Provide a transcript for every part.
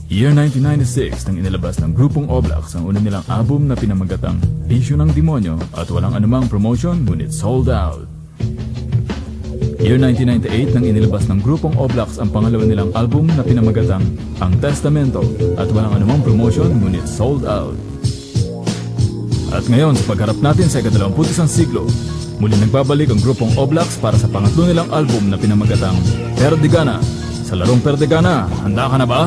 Year 1996 nang inilabas ng grupong Oblax ang una nilang album na pinamagatang Bisyo ng Demonyo at walang anumang promotion ngunit sold out. Year 1998 nang inilabas ng grupong Oblax ang pangalawa nilang album na pinamagatang Ang Testamento at walang anumang promotion ngunit sold out. At ngayon sa pagharap natin sa ika-21 siglo, muli nagbabalik ang grupong Oblax para sa pangatlo nilang album na pinamagatang Perdigana. Sa larong Perdigana, handa ka na ba?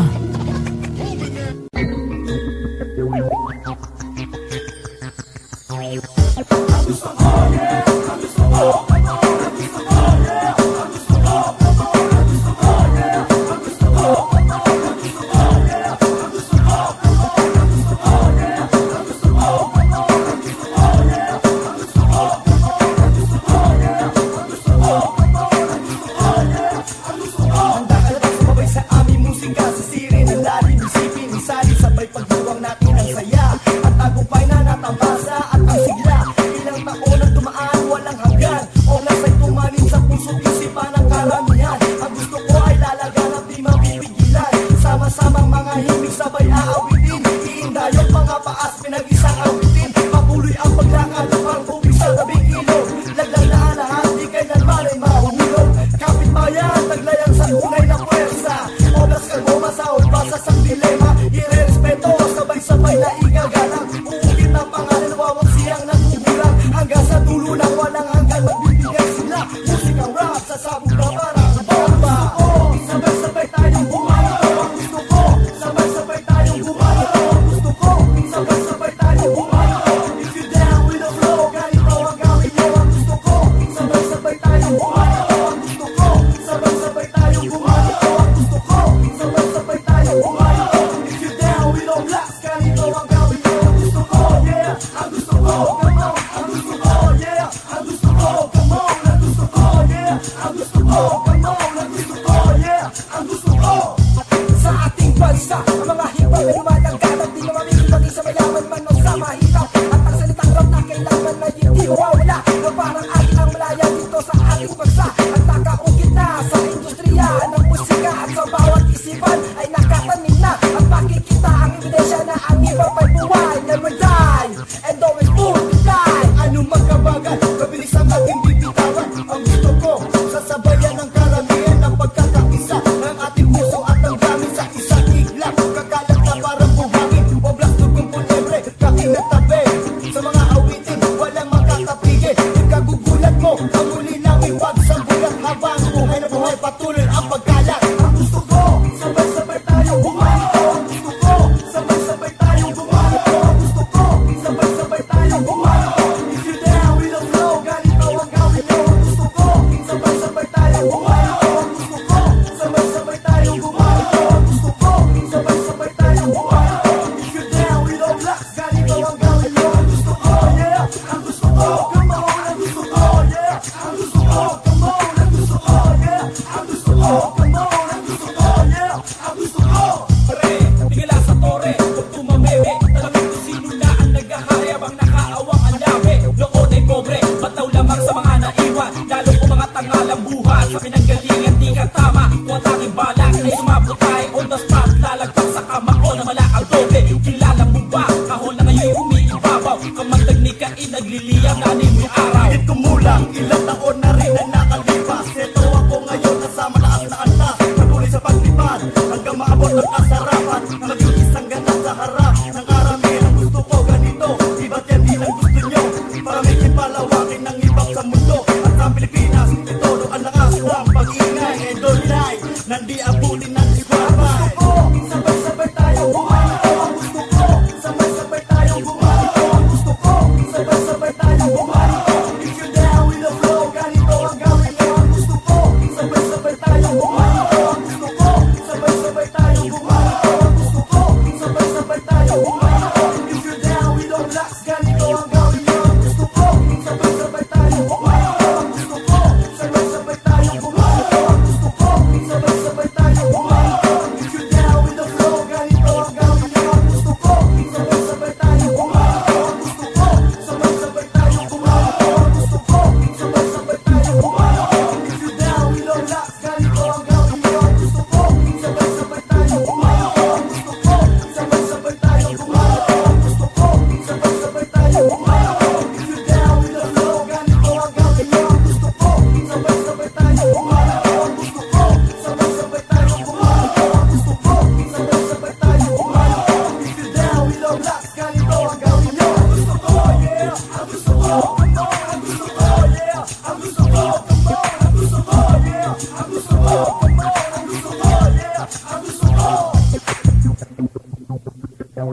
Ito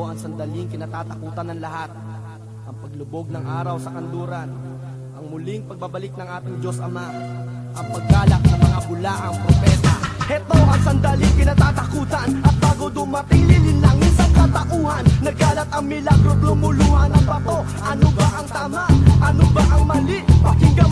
ang sandaling kinatatakutan ng lahat. Ang paglubog ng araw sa kanluran. Ang muling pagbabalik ng ating Diyos Ama. Ang paggalak ng mga bulaang propeta. Ito ang sandaling kinatatakutan. At bago dumating lilinangin sa katauhan, nagkalat ang milagro, lumuluhan ang bato. Ano ba ang tama? Ano ba ang mali? Pakinggan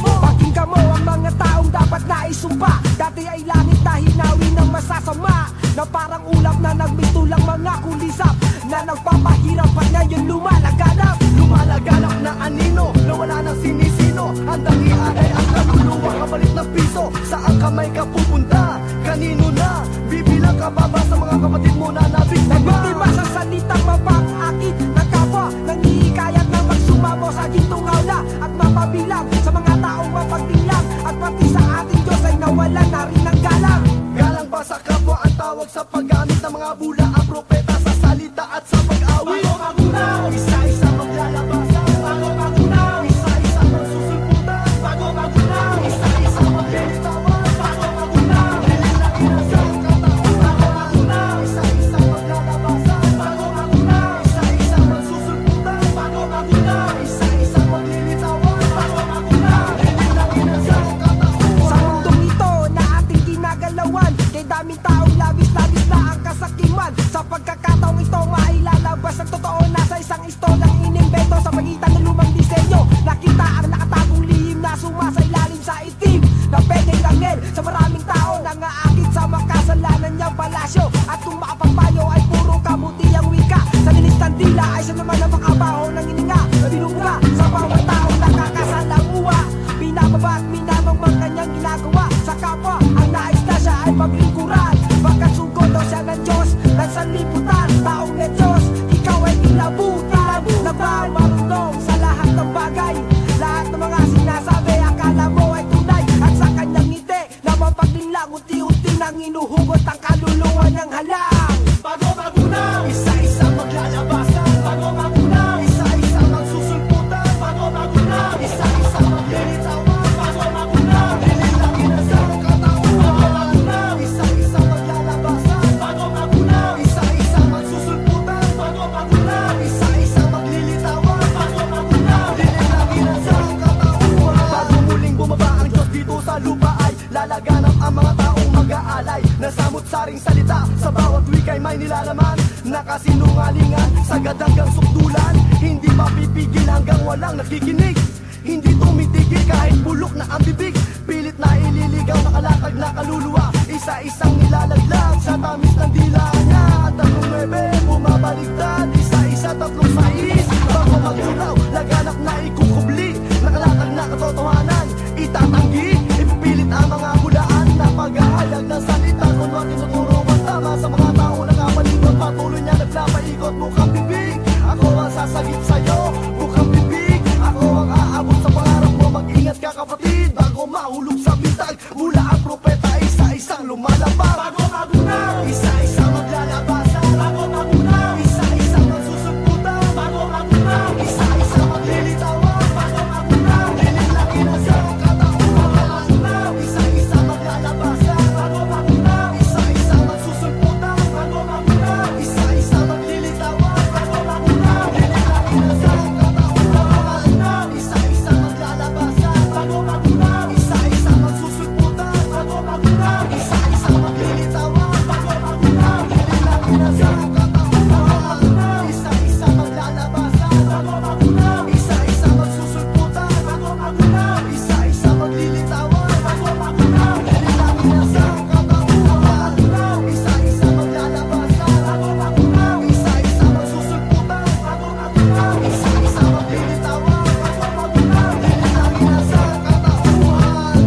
mo ang mga taong dapat na isumpa. Dati ay langit na hinawi ng masasama, na parang ulap na nagmitulang mga kulisap, na nagpapahirap at ngayon lumalaganap. Lumalaganap na anino, na wala nang sinisino. Ang dangian ay ang kaluluwa, kapalit ng piso. Saan ka may kapupunta? Kanino na? Bibilang ka ba sa mga kapatid mo na nabiktima? Nabiktima sa salitang mapang-akit ng kapwa, nanghihikayat na magsumamo sa gintong aula at mapabilang sa mga taong mapagbilang. At pati sa ating Diyos ay nawalan na rin ng galang. Galang ba sa kapwa ang tawag sa paggamit ng mga bula, ang propeta sa salita at sa pag-awit? Bago magunaw, isa-isa maglalabasan. Bago magunaw, isa-isa magsusulputan. Bago magunaw, isa-isa maglilitawan. Bago magunaw, lililaki na sa katauhan. Bago magunaw, isa-isa maglalabasan. Bago magunaw, isa-isa magsusulputan. Bago magunaw, isa-isa maglilitawan. Bago magunaw, lililaki na sa katauhan. Sa mundong ito na ating ginagalawan, kay daming taong labis-labis na ang kasakiman. Sa pagkakataong ito mailalabas ang totoo na sa isang istoryang inimbento. Sa pagitan ng lumang disenyo, nakita ang nakatagong lihim na sumasailalim sa itim na pwedeng rangel sa maraming tao na ngaakit sa makasalanan niyang palasyo. At kung makapagpayo ay puro kamuti ang wika, sa linis ng dila ay siya naman ang makabaho ng hininga na binunga sa bawat taong nakakasalang uwa. Binababa at minamangmang kanyang ginagawa sa kapwa. Ang nais na siya ay paglingkuran, baga't sugod daw siya ng Diyos ng sanlibutan. Taong na Diyos, ikaw ay ilabutan, nagmamarunong sa lahat ng bagay. Lahat ng mga sinasabi akala mo ay tunay, at sa kanyang ngiti na mapaglinlang unti-unti nang inuhugot ang kaluluwa niyang halang. Bago magunaw, isa-isa maglalabasan. Bago magunaw, isa-isa magsusulputan. Bago magunaw, isa-isa maglilitawan. Bago magunaw, lililaki na sa katauhan. Bago magunaw, isa-isa maglalabasan. Bago magunaw, isa-isa magsusulputan. Bago magunaw, isa-isa maglilitawan. Bago magunaw, lililaki na sa katauhan. Bago muling bumaba ang Diyos dito sa lupa ay lalaganap ang mga taong mag-aalay. Nasamot-saring salita sa bawat wika'y may nilalaman. Nakasinungalingan, sagad hanggang sukdulan. Hindi mapipigil hanggang walang nakikinig. Hindi tumitigil kahit bulok na ang bibig. Pilit na ililigaw, nakalatag na kaluluwa. Isa-isang nilalaglag sa tamis ng dila niya. At tatlong 9, bumabaligtad. Isa-isa, tatlong 6. Bago maglulaw, laganap na ikukubli. Nakalatag na katotohanan, itatanggi. Ipipilit ang mga hulaan na paghahayag ng salita. Kung ano tinuturo ang tama sa mga tao nakapalikot. Patuloy niya nagpapaikot, mukhang bibig. Ako ang sasagip sa'yo, mukhang bibig. Ako ang aabot sa pangarap mo. Mag-ingat ka kapatid, bago mahulog sa bitag. Mula ang propeta, isa-isang lumalabas. Bago magunaw, isa-isa maglalabasan. Bago magunaw, isa-isa magsusulputan. Bago magunaw, isa-isa maglilitawan. Bago magunaw, lililaki na sa katauhan. Bago magunaw, isa-isa maglalabasan. Bago magunaw, isa-isa magsusulputan. Bago magunaw, isa-isa maglilitawan. Bago magunaw, lililaki na sa katauhan. Bago magunaw, isa-isa maglalabasan. Bago magunaw, isa-isa magsusulputan. Bago magunaw, isa-isa maglilitawan. Bago magunaw, lililaki na sa katauhan. Isa-isa maglalabasan. Bago magunaw, isa-isa magsusulputan. Bago magunaw, isa-isa maglilitawan. Bago magunaw, lililaki na sa katauhan. Isa-isa maglalabasan. Bago magunaw, isa-isa magsusulputan. Bago magunaw, isa-isa maglilitawan. Bago magunaw, lililaki na sa katauhan.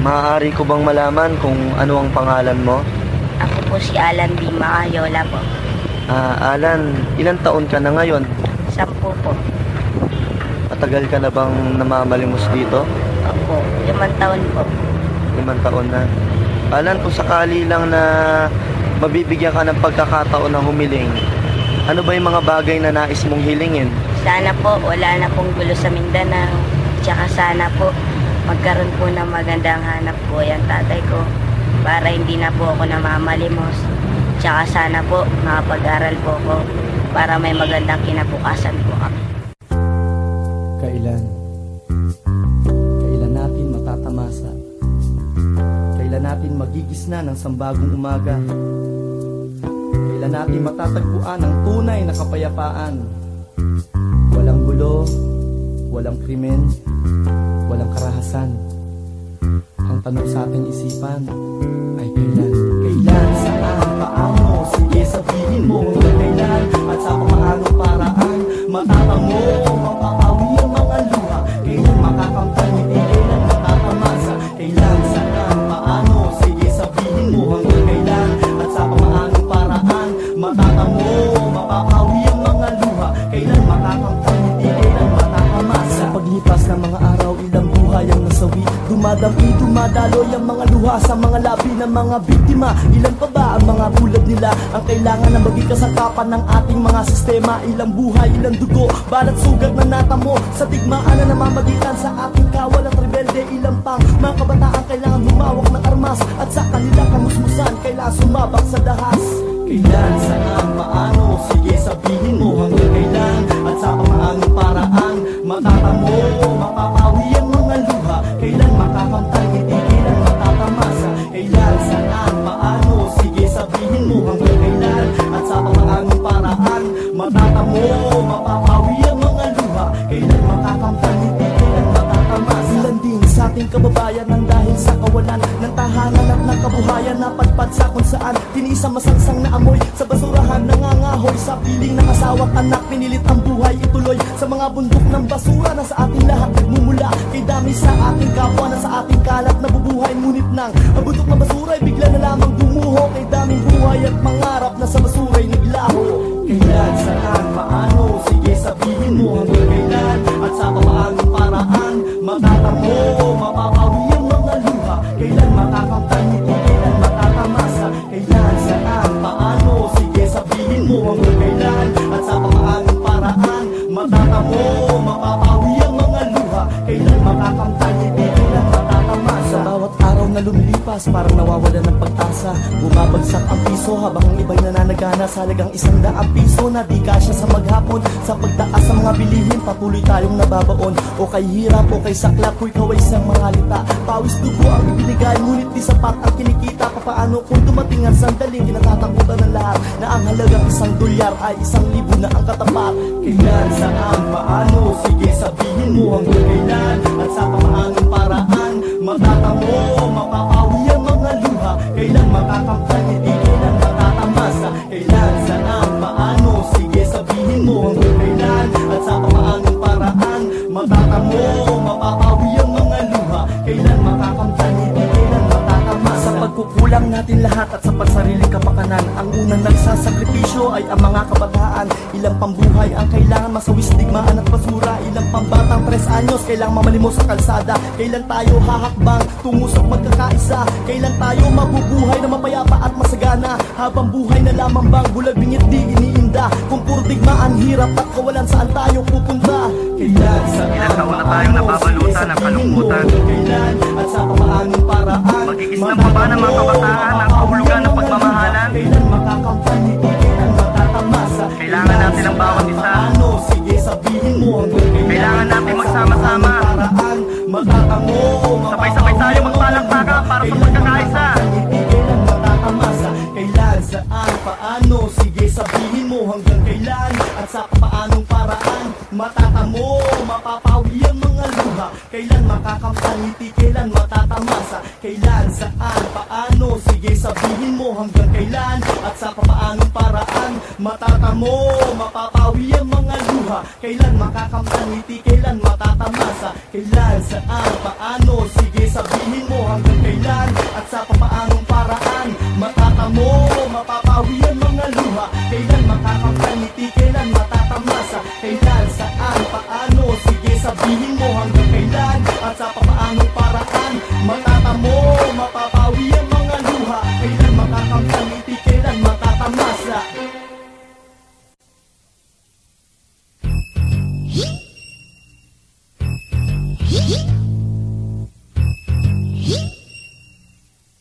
Maaari ko bang malaman kung ano ang pangalan mo? Ako po si Alan B. Macayola po. Alan, ilang taon ka na ngayon? 10 po. Matagal ka na bang namamalimos dito? Opo, 5 taon po. 5 taon na. Alan, kung sakali lang na mabibigyan ka ng pagkakataon na humiling, ano ba yung mga bagay na nais mong hilingin? Sana po wala na pong gulo sa Mindanao. Tsaka sana po magkaroon po ng magandang hanap po yung tatay ko para hindi na po ako namamalimos. Tsaka sana po makapag-aral po ako para may magandang kinabukasan po kami. Kailan? Kailan natin matatamasa? Kailan natin magigisna ng sambagong umaga? Kailan natin matatagpuan ang tunay na kapayapaan? Walang gulo, walang krimen, walang karahasan. Ang tanong sa ating isipan ay kailan? Kailan, saan, paano? Sige sabihin mo hanggang kailan at sa paano paraan matatamo, mapapawi ang mga luha. Kailan makakamtan, hindi kailan matatamasa. Kailan, saan, paano? Sige sabihin mo hanggang kailan at sa paano paraan matatamo, mapapawi ang mga luha. Kailan makakamtan, hindi kailan matatamasa. Sa paglipas ng mga araw, ilang buhay ang nasawi. Dumadami, dumadaloy ang mga luha sa mga labi ng mga biktima. Ilan pa ba ang mga bulad nila ang kailangan na maging kasangkapan ng ating mga sistema? Ilang buhay, ilang dugo, balat sugat na natamo sa digmaan na namamagitan sa ating kawal at rebelde. Ilang pang mga kabataan kailangan humawak ng armas at sa kanila kamusmusan kailangan sumabak sa dahas. Kailan, saan, paano? Sige sabihin mo hanggang kailan at sa pamaanong paraan matatamo, mapapawi ang mga luha. Kailan makakamtan, hindi kailan matatamasa. Kailan, saan, paano? Sige sabihin mo hanggang kailan at sa pamaanong paraan matatamo, mapapawi ang mga luha. Kailan makakamtan, hindi kailan matatamasa. Ilan din sa ating kababayan nang dahil sa kawalan ng tahanan at ng kabuhayan napadpad sa kung saan tiniis ang masangsang na amoy sa basurahan nangangahoy sa piling ng asawa't anak. Pinilit ang buhay ituloy sa mga bundok ng basura na sa ating lahat nagmumula kay dami sa ating kapwa na sa ating kalat nabubuhay. Ngunit nang ang bundok ng basura ay bigla na lamang dumuho kay daming buhay at mangarap na sa basura ay naglaho. Kailan, saan, paano? Sige sabihin mo hanggang kailan at sa paanong paraan matatamo, mapapawi ang mga luha. Kailan makakamtan, hindi kailan matatamasa. Kailan, saan, paano? Sige sabihin mo hanggang kailan at sa paanong paraan matatamo, mapapawi ang mga luha. Kailan makakamtan, hindi kailan matatamasa. Sa bawat araw na lumilipas parang nawawala ng pag-asa. Bumabagsak ang piso habang ang iba'y nananagana sa halagang 100 piso na di kasya sa maghapon. Sa pagtaas sa mga bilihin patuloy tayong nababaon. O kay hirap o kay saklap ko'y kaway sang mga lita. Pawis dugo ang ibinigay ngunit di sapat ang kinikita. Papaano kung dumating ang sandaling kinatatakutan ng lahat na ang halagang $1 ay 1,000 na ang katapat. Kailan, saan, paano? Sige sabihin mo hanggang kailan at sa paanong paraan matatamo, mapapawi ang mga luha. Kailan makakamtan, hindi kailan matatamasa. Kailan, saan, paano? Sige sabihin mo hanggang kailan at sa paanong paraan matatamo, mapapawi ang mga luha. Kailan makakamtan, hindi kailan matatamasa. Sa pagkukulang natin lahat at sa pansariling kapakanan, ang unang nagsasakripisyo ay ang mga kabataan. Ilang pambuhay ang kailangan masawis digmaan at basura. Ilang pambatang 3 anyos kailang mamalimos sa kalsada. Kailan tayo hahakbang tungo sa magkakaisa? Kailan tayo mabubuhay na mapayapa at masagana? Habang buhay na lamang bang bulag bingit di iniinda? Kung puro digmaan, hirap at kawalan, saan tayo pupunta? Kailan, saan, Ilang taon na tayong nababalutan ng kalungkutan. Kailan at sa paanong paraan Magigisnan pa ba ng mga kabataan ang kahulugan ng pagmamahalan? Kailan makakamtan, hindi kailan matatamasa. Kailangan natin ang bawat isa. Paano? Sige sabihin mo hanggang kailan. Kailangan natin magsama-sama. Paraan matatamo, Sabay-sabay tayo magpalakpakan para sa pagkakaisa. hindi kailan matatamasa. Kailan, saan, paano? Sige sabihin mo hanggang kailan at sa paanong paraan matatamo, mapapawi ang mga luha. Kailan makakamtan, hindi kailan matatamasa. Kailan, saan, paano? Sige sabihin mo hanggang kailan at sa paanong paraan matatamo, mapapawi ang mga luha. Kailan makakamtan, hindi kailan matatamasa. Kailan, saan, paano? Sige sabihin mo hanggang kailan at sa paanong paraan matatamo Matatamo, mapapawi ang mga luha. Kailan makakapaniti, kailan matatamasa. Kailan, saan, paano, sige sabihin mo hanggang kailan at sa papaanong paraan. Matatamo, mapapawi ang mga luha. Kailan makakapaniti, kailan matatamasa.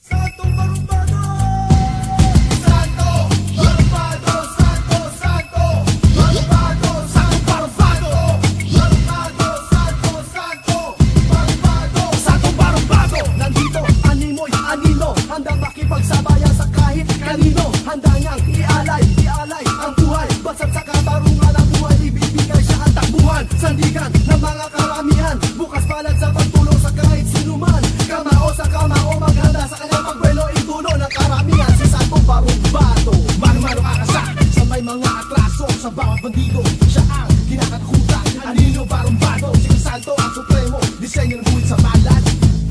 Santo Barumbado! Santo Barumbado! Santo, Santo Barumbado! Santo Barumbado! Barumbado! Santo, Santo Barumbado! Santo Barumbado! Nandito, animoy, anino, handang makipagsabayan sa kahit kanino. Handa niyang ialay ang buhay. Basta't sa katarungan ang buhay, ibibigay siya ang takbuhan. Sandigan ng mga karamihan, bukas palad sa pagtulong sa kahit sinuman. Kamao sa kamao, maghanda sa kanyang pagbuelo, itulo ng karamihan. Si Santo Barumbado, mano-mano akasa sa may mga atraso. Sa bawat bandido, siya ang kinakatakutan. Anino Barumbado, si Santo ang supremo, disenyo ng buwid sa balat.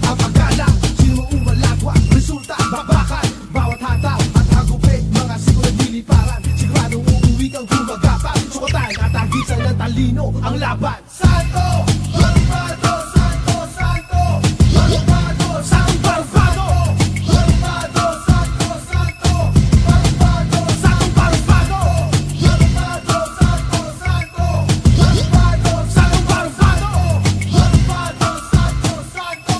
Ang paggalang, sino mo umalagwa, resulta, babakan. Bawat hataw at hagupit, mga sigurad niliparan. Siguradong uuwi kang gumagapang. Sukatan at agisan ng talino ang laban. Santo Barumbado, Santo, Santo Barumbado, Santo Barumbado, Barumbado, Santo, Santo Barumbado, Santo Barumbado, Barumbado, Santo, Santo Barumbado, Santo Barumbado, Barumbado, Santo, Santo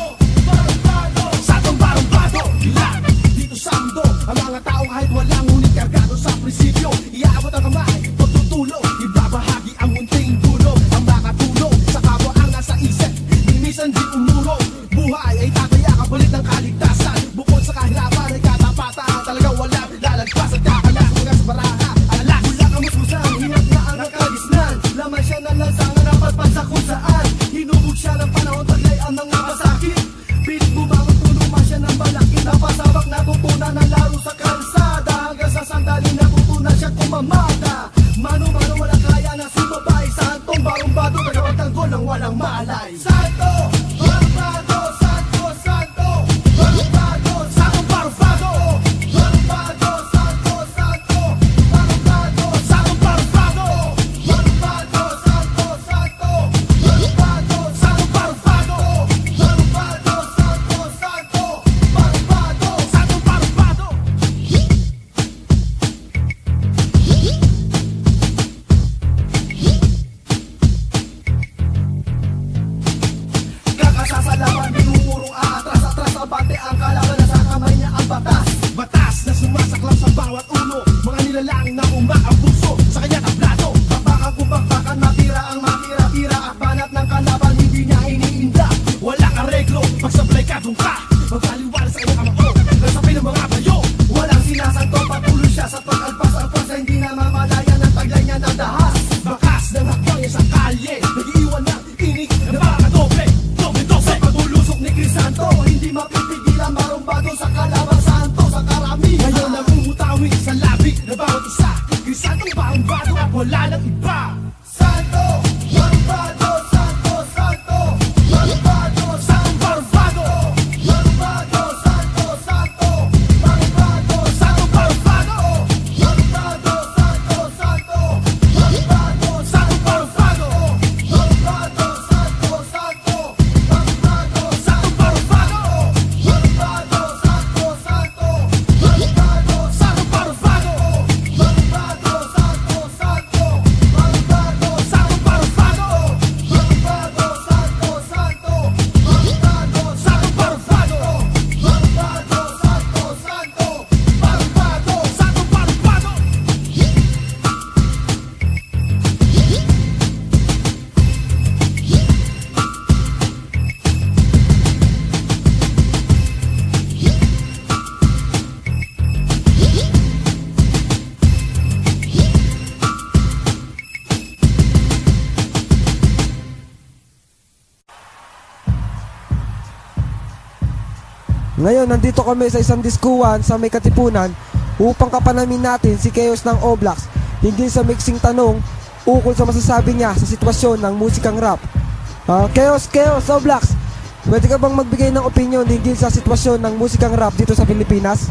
Barumbado, Santo Barumbado. Ilan dito sa mundo ang mga tao kahit walang ngunit kargado sa prinsipyo. Iaabot ang kamay, pagtutulong, ibabahagi ang munting dulong. Ang makatulong sa kapwa ang nasa isip, minsan di umuro. Buhay ay tataya kapalit ng kaligtasan. Bukod sa kahirapan ay katapatan. Talagang wala lalagpas at kakalas mga sa baraha. Alalas, mula kamusmusan, hinat na ang nakagisnan. Laman siya ng lansangan na patpat sa kung saan. Hinubog siya ng panahon, taglay ang mga masakit. Pilit bumangon, tulungan siya ng balakid. Napasabak, natutunan ng laro sa kalsada. Hanggang sa sandali natutunan siya kumamada. Mano-mano walang kaya na sumabay. Santong Barumbado, tagawag tanggol ng walang malay. Santo Barumbado, Santo, Santo Barumbado, Santo Barumbado, Barumbado, Santo, Santo Barumbado, Santo Barumbado, Barumbado, Santo, Santo Barumbado, Santo Barumbado, Barumbado, Santo, Santo Barumbado, Santo Barumbado. Kakasasalaman, binumurong aatras, atras, abante ang kalaban na sa kamay niya ang batas. Batas na sumasaklap sa bawat ulo, mga nilalang na umaabuso sa kanya tablado. Bakbakan kung bakbakan, matira ang matira-tira at banat ng kalaban, hindi niya iniinda. Walang arreglo, pagsablay ka doon ka, magpaliwala sa iyong kamao, nasapin ng mga bayo. Walang sinasanto, patuloy siya sa pag-alpas-alpas na hindi na mamalayan ang taglay niya na dahas. Bakas ng hakbang niya sa kalye, nag-iiwan ng inig na mga doble. Sa pagbulusok ni Crisanto, hindi mapipigilan Barumbado sa kalabang santo sa karami. Ngayon nangungutawi sa labi na bawat isa. Crisanto Barumbado at wala nang iba. Santo Barumbado, Santo, Santo Barumbado, Santo Barumbado, Barumbado, Santo, Santo Barumbado, Santo Barumbado, Barumbado, Santo, Santo Barumbado, Santo Barumbado, Barumbado, Santo, Santo Barumbado, Santo Barumbado, Barumbado, Santo, Santo Barumbado, Santo Barumbado, Barumbado, Santo, Santo Barumbado, Santo Barumbado, Barumbado, Santo, Santo Barumbado, Santo Barumbado, Barumbado, Santo, Santo Barumbado, Santo Barumbado. Ngayon, nandito kami sa isang diskuhan sa may Katipunan upang kapanamin natin si Chaos ng Oblax hinggil sa mixing tanong ukol sa masasabi niya sa sitwasyon ng musikang rap. Chaos Oblax, pwede ka bang magbigay ng opinion hinggil sa sitwasyon ng musikang rap dito sa Pilipinas?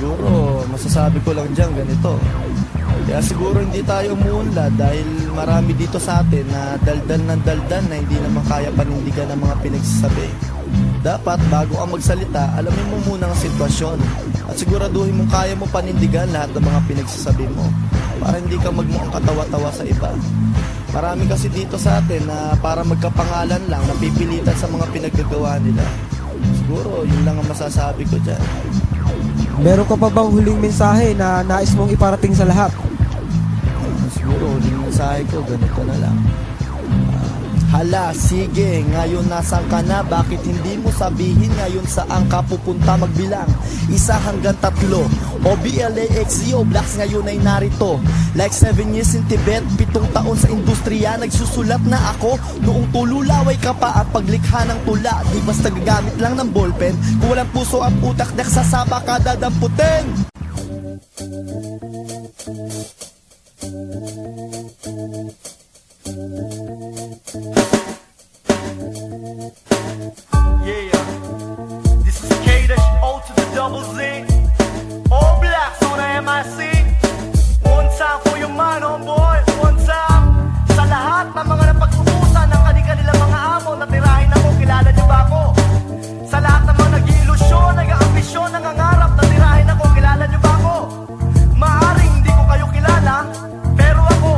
Siguro, masasabi ko lang dyan ganito. Kaya siguro hindi tayo umuunlad dahil marami dito sa atin na daldal ng daldal na hindi naman kaya panindigan ng mga pinagsasabi. Dapat bago ka magsalita, alamin mo muna ang sitwasyon at siguraduhin mong kaya mo panindigan lahat ng mga pinagsasabi mo para hindi ka magmukhang katawa-tawa sa iba. Marami kasi dito sa atin na para magkapangalan lang napipilitan sa mga pinaggagawa nila. Siguro, yun lang ang masasabi ko dyan. Meron ka pa bang huling mensahe na nais mong iparating sa lahat? Siguro, huling mensahe ko, ganito na lang. Hala, sige, ngayon nasan ka na? Bakit hindi mo sabihin ngayon saan ka pupunta magbilang? 1 hanggang 3. OBLAXZO, Blacks ngayon ay narito. Like 7 years in Tibet, 7 taon sa industriya. Nagsusulat na ako, noong tululaway ka pa ang paglikha ng tula. Di basta gagamit lang ng ballpen. Kung walang puso ang utak, nagsasaba ka dadamputin. Yeah, this is K-O to the double Z. All Blacks on the MIC. One time for your mind, homeboy. One time. Sa lahat ng mga napag-utusan ng kanilang mga amo, natirahin ako, kilala niyo ba ako? Sa lahat ng mga nag-iilusyon, nag-aambisyon, nangangarap, natirahin ako, kilala niyo ba ako? Maaring hindi ko kayo kilala, pero ako,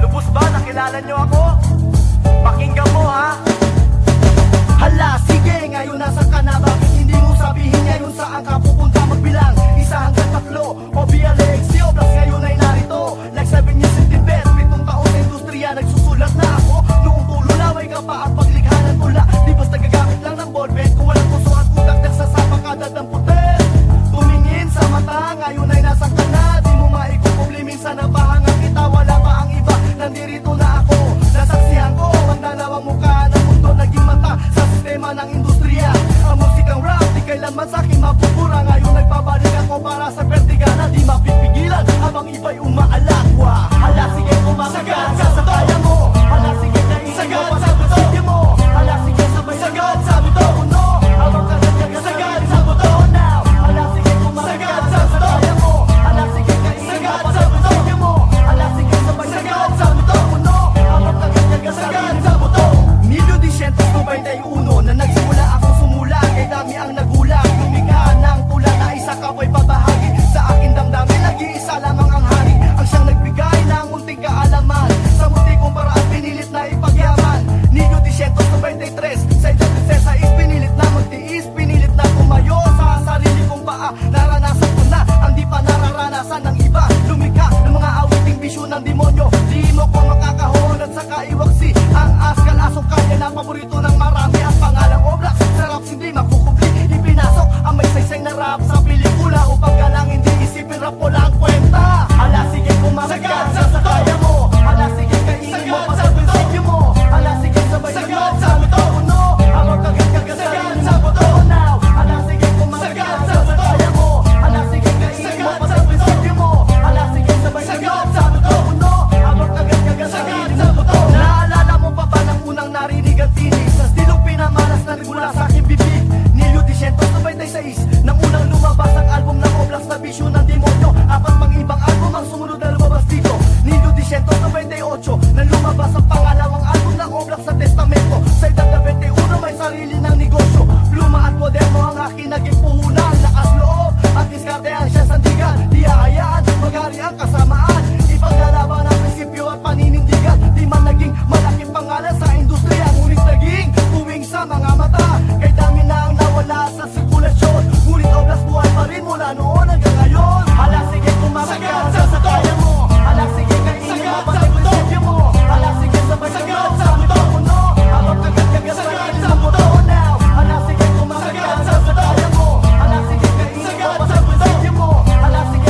lubos ba nakilala niyo ako? Pakinggan mo ha. Hala, sige, ngayon nasa ka na? Bakit hindi mo sabihin ngayon saan ka pupunta magbilang? 1 hanggang 3, OBLAXZO, Blacks ngayon ay narito. Like 7 years in Tibet, 7 taon sa industriya. Nagsusulat na ako, noong tululaway ka pa ang paglikha ng tula. Di basta gagamit lang ng ballpen, kung walang puso at utak, nagsasama ka dadamputin. Tumingin sa mata, ngayon ay nasa ka na? Di mo maikukubli, minsan napahangan kita, wala pa ang iba, nandirito na ako. Nasaksihan ko, ang dalawang mukha ng mundo naging mata sa sistema ng industriya. Ang musikang rap, di kailanman sa'kin mapupura. Ngayon nagpabalik ako para sa pertiga na di mapipigilan habang iba'y umaalakwa. Hala, sige, kumasagat sa kaya mo. Hala, sige, kainin mo pa sa busige mo. Hala, sige, sabay sagat sa buto uno. Habang kasagad sa buto now. Hala, sige, kumasagat sa kaya mo. Hala, sige, kainin mo pa sa busige mo. Hala, sige, sabay sagat sa buto uno. Habang kasagad sa buto. 1991 na nagsimula ako sumula. Kay dami ang nagulang, lumikha ng tula na isa ka po'y pabahagi. Sa akin damdamin, nag-iisa lamang ang hari. Ang siyang nagbigay ng munting kaalaman. Sa munti kong paraan, pinilit na ipagyaman. 1993, sa edad 16, pinilit na magtiis. Pinilit na tumayo sa sarili kong paa. Naranasan ko na ang di pa nararanasan ng iba. Lumikha ng mga awiting bisyo ng demonyo. Di mo ko makakahon at saka iwaksi. Ang askal asong kanya na paborito ng marami. Ang pangalang Oblax, sa raps hindi makukubli. Ipinasok ang may saysay na rap sa pelikula. Upang galang hindi isipin rap ko lang kwenta. Hala, sige, kumasagat sa kaya mo. Hala, sige, kainin mo pa sa prinsipyo mo. Hala, sige, sabay sagat sa buto uno. Habang kagat-kagasarin sa buto now. Hala, sige, kumasagat sa kaya mo. Hala, sige, kainin mo pa sa prinsipyo mo. Hala, sige, sabay sagat sa buto uno. Habang kagat-kagasarin sa buto now. Naalala mo pa ba ng unang narinig ang tinig sa stilong pinamalas na nagmula sa aking bibig? 1996 nang unang lumabas ang album ng Oblax na bisyo ng demonyo. 4 pang ibang album ang sumunod na lumabas dito. 1998 nang lumabas ang pangalawang album ng Oblax sa Testamento. Sa edad na 21 may sarili ng negosyo. Pluma at moderno ang aking naging puhunan. Lakas loob at diskarte ang siya sandigan. Di ahayaan, maghari ang kasamaan. Ipaglalaban ang prinsipyo at paninindigan. Di man naging malaking pangalan sa industriya, ngunit naging tuwing sa mga mata. Kay dami na ang nawala sa sirkulasyon, ngunit Oblax buhay pa rin mula noon hanggang ngayon. Hala, sige, kumasagat sa kaya mo. Hala, sige, kainin mo pa sa prinsipyo mo. Hala, sige, sabay sagat sa buto uno. Habang kagat-kagasarin sa buto now. Hala, sige, kumasagat sa kaya mo. Hala, sige, kainin mo pa sa prinsipyo mo. Hala, sige,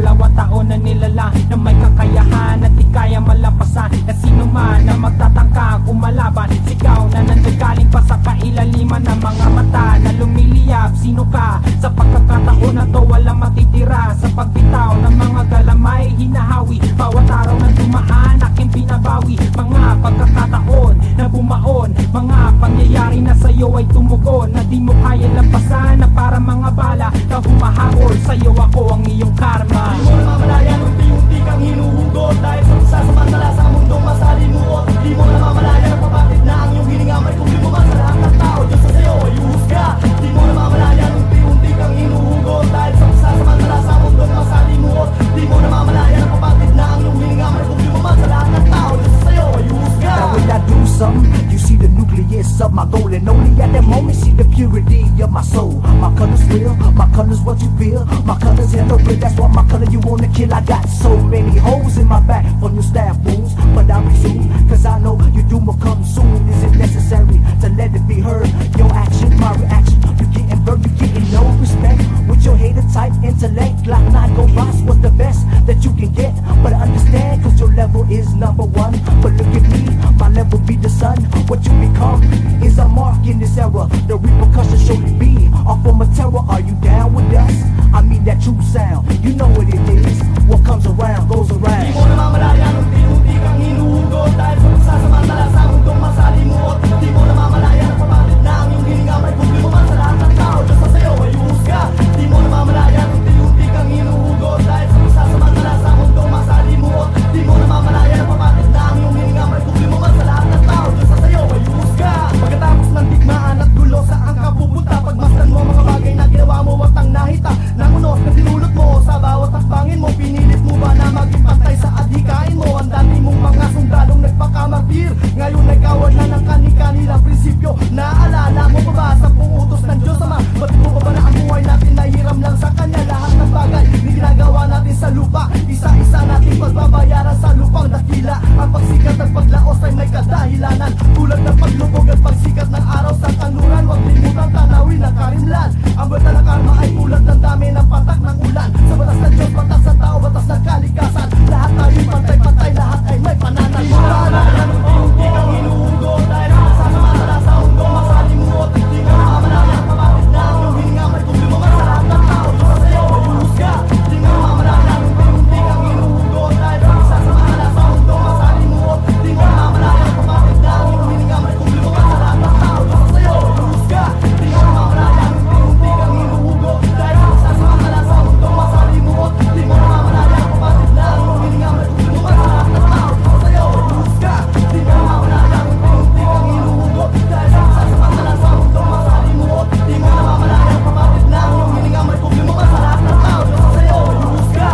2 taon na nilalang na may kakayahan at di kaya malampasan na sino man na magtatangka kumalaban. Sigaw na nanggagaling pa sa kailaliman ng mga mata na lumiliyab. Sino ka? Sa pagkakataon na to walang matitira. Sa pagbitaw ng mga galamay hinahawi. Bawat araw na dumaan aking binabawi. Mga pagkakataon na bumaon, mga pangyayari na sa'yo ay tumugon na di mo kaya lampasan na para mga bala na humahabol. Sa'yo ako ang iyong karma. Di mo na mamalayan, unti-unti kang hinuhugot dahil sa pagsasamantala sa mundong masalimuot. Di mo na mamalayan ang papatid na ang iyong hininga may kumlimuman sa lahat ng tao. Diyos sa sayo ay uhusga. Di mo na mamalayan, unti-unti kang hinuhugot dahil sa pagsasamantala sa mundong masalimuot. Di mo na mamalayan ang papatid na ang iyong hininga may kumlimuman sa lahat ng tao. Diyos sa sayo ay uhusga. Now when I do something, you see the nucleus of my goal, and only at that moment see the purity of my soul. My color's real, my color's what you feel. My color's inappropriate, that's why my color you wanna kill. I got so many holes in my back from your stab wounds, but I resume, cause I know your doom will come soon. Is it necessary to let it be heard? Your action, my reaction, you getting burned, you getting no respect. With your hater type intellect, Glock 9 go boss, what's the best that you can get? But I understand, cause your level is number 1. But look at me, my level be the sun. What you become is a mark in this era. The repercussions surely be off from a terror. Are you down with us? I mean that true sound. You know what it is. What comes around goes Di around. mo na mamalayan, unti-unti kang hinuhugot dahil sa pagsasamantala sa mundong masalimuot. Di mo na mamalayan ang papatid na ang iyong hininga may kumlimuman sa lahat ng tao. Diyos sa sayo ay uhusga. Di mo na mamalayan, unti-unti kang hinuhugot dahil sa pagsasamantala sa mundong masalimuot. Di mo na mamalayan ang papatid na ang iyong hininga may kumlimuman sa lahat ng tao. Diyos sa sayo ay uhusga. Pagkatapos ng digmaan at gulo saan ka pupunta, pagmasdan mo mga bagay na ginawa mo at ang nahita ng unos na dinulot mo sa bawat takbangin mo. Pinilit mo ba na maging pantay sa adhikain mo? Ang dati mong mga sundalong nagpakamartir, ngayon ay kawan na ng kani-kanilang prinsipyo. Naalala mo pa ba sa utos ng Diyos Ama? Ba't mo pa ba na ang buhay natin nahiram lang sa Kanya? Lahat ng bagay ni ginagawa natin sa lupa, isa-isa natin pagbabayaran sa lupang dakila. Ang pagsikat at paglaos ay may kadahilanan, tulad ng paglubog at pagsikat ng araw sa kanluran. Huwag limutan tanawin ang karimlan. Ang bata ng karma ay tulad ng dami ng patak ng ulan. Sa batas ng Diyos, batas ng tao, batas ng kalikasan. Lahat tayo'y pantay-pantay, lahat ay may pananagutan. Unti-unti kang hinuhugot dahil sa pagsasamantala sa mundong masalimuot. Di mo na mamalayan ang papatid na ang iyong hininga may kumlimuman sa lahat ng tao. Diyos sa sayo ay uhusga. Di mo na mamalayan, unti-unti kang hinuhugot dahil sa pagsasamantala sa mundong masalimuot. Di mo na mamalayan ang papatid na ang iyong hininga may kumlimuman sa lahat ng tao. Diyos sa sayo ay uhusga. Di mo na mamalayan, unti-unti kang hinuhugot dahil sa pagsasamantala sa mundong masalimuot. Di mo na mamalayan ang papatid na ang iyong hininga may kumlimuman sa lahat ng tao. Diyos sa sayo ay uhusga. Di mo na mamalayan, unti-unti kang hinuhugot dahil sa pagsasamantala sa mundong masalimuot. Di mo na mamalayan ang papatid na ang iyong hininga may kumlimuman sa lahat ng tao. Diyos sa sayo ay uhusga.